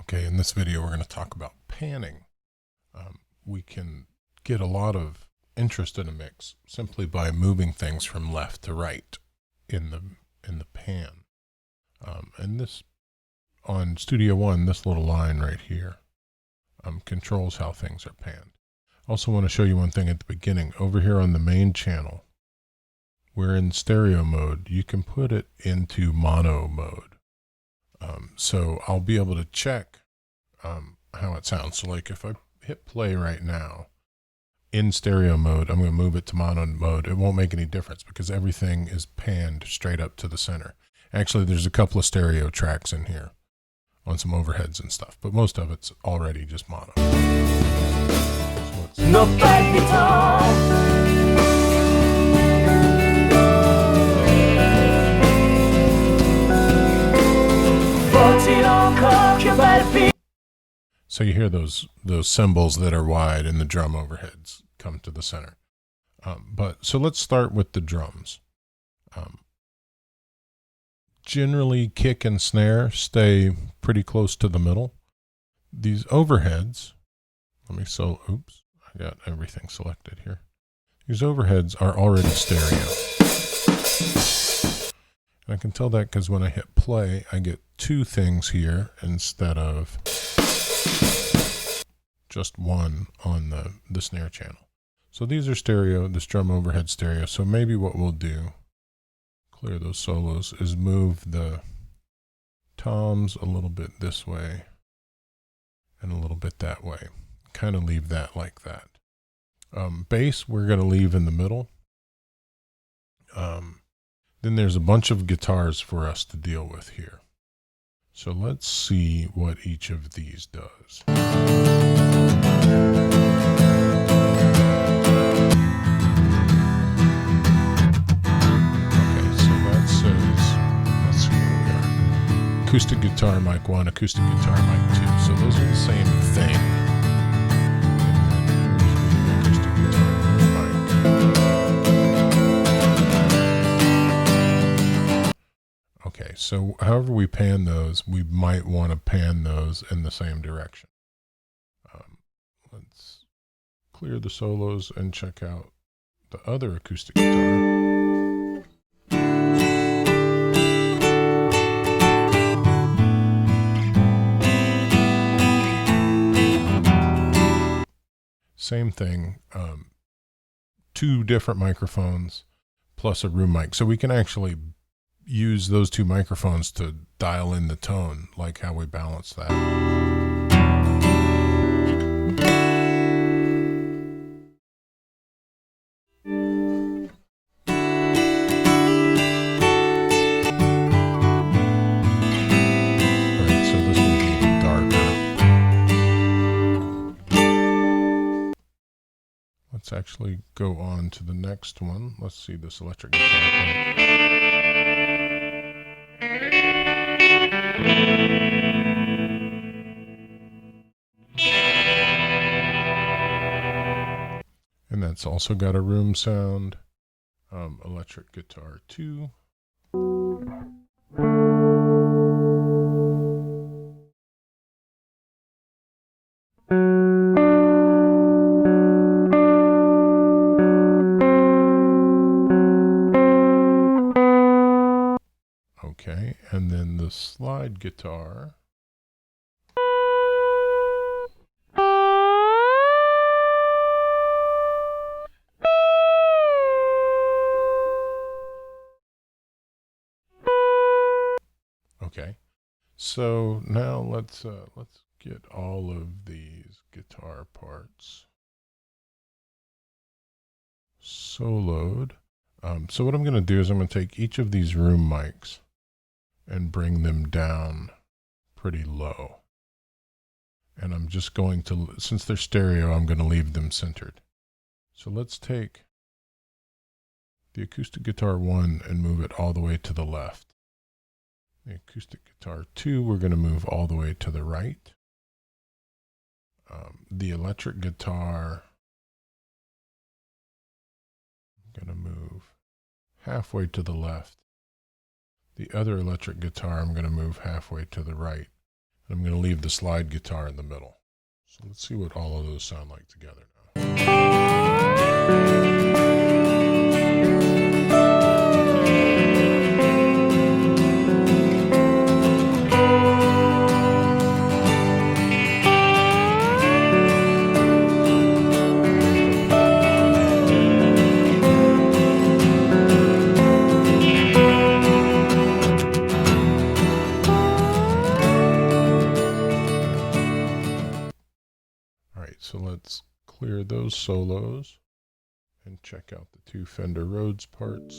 Okay, in this video we're going to talk about panning. We can get a lot of interest in a mix simply by moving things from left to right in the pan. And this, on Studio One, this little line right here controls how things are panned. I also want to show you one thing at the beginning. Over here on the main channel, we're in stereo mode. You can put it into mono mode. So I'll be able to check how it sounds. So like if I hit play right now in stereo mode, I'm going to move it to mono mode. It won't make any difference because everything is panned straight up to the center. Actually, there's a couple of stereo tracks in here on some overheads and stuff, but most of it's already just mono. So No palpito. So you hear those cymbals that are wide and the drum overheads come to the center. So let's start with the drums. Generally, kick and snare stay pretty close to the middle. These overheads, oops, I got everything selected here. These overheads are already stereo. And I can tell that because when I hit play, I get two things here instead of just one on the snare channel. So these are stereo, this drum overhead stereo. So maybe what we'll do, clear those solos, is move the toms a little bit this way and a little bit that way. Kind of leave that like that. Bass, we're going to leave in the middle. Then there's a bunch of guitars for us to deal with here. So let's see what each of these does. Okay, so that says, let's see where we are. Acoustic guitar mic 1, acoustic guitar mic 2. So those are the same thing. Okay, so however we pan those, we might want to pan those in the same direction. Let's clear the solos and check out the other acoustic guitar. Same thing, two different microphones plus a room mic. So we can actually use those two microphones to dial in the tone, like how we balance that. Right, so this one's a little darker. Let's actually go on to the next one. Let's see this electric guitar. And that's also got a room sound. Electric guitar 2. Okay, and then the slide guitar. Okay, so now let's get all of these guitar parts soloed. So what I'm going to do is I'm going to take each of these room mics and bring them down pretty low. And I'm just going to, since they're stereo, I'm going to leave them centered. So let's take the acoustic guitar 1 and move it all the way to the left. The acoustic guitar 2, we're going to move all the way to the right. The electric guitar, I'm going to move halfway to the left. The other electric guitar, I'm going to move halfway to the right. I'm going to leave the slide guitar in the middle. So let's see what all of those sound like together now. So let's clear those solos and check out the two Fender Rhodes parts.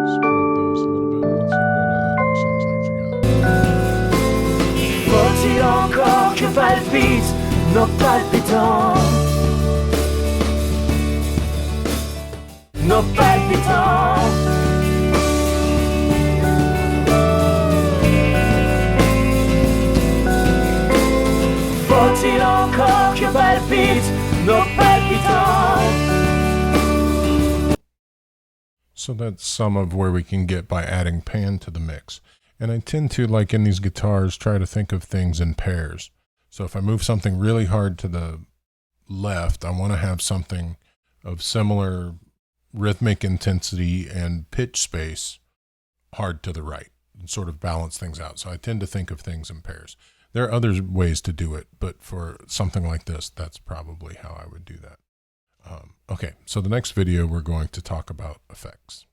Spread those a little bit. Let's see what that all sounds like together. Faut-il encore que palpite nos palpitants, nos palpitants. Faut-il encore que palpite nos palpitants? So that's some of where we can get by adding pan to the mix. And I tend to, like in these guitars, try to think of things in pairs. So if I move something really hard to the left, I want to have something of similar rhythmic intensity and pitch space hard to the right and sort of balance things out. So I tend to think of things in pairs. There are other ways to do it, but for something like this, that's probably how I would do that. Okay, so the next video, we're going to talk about effects.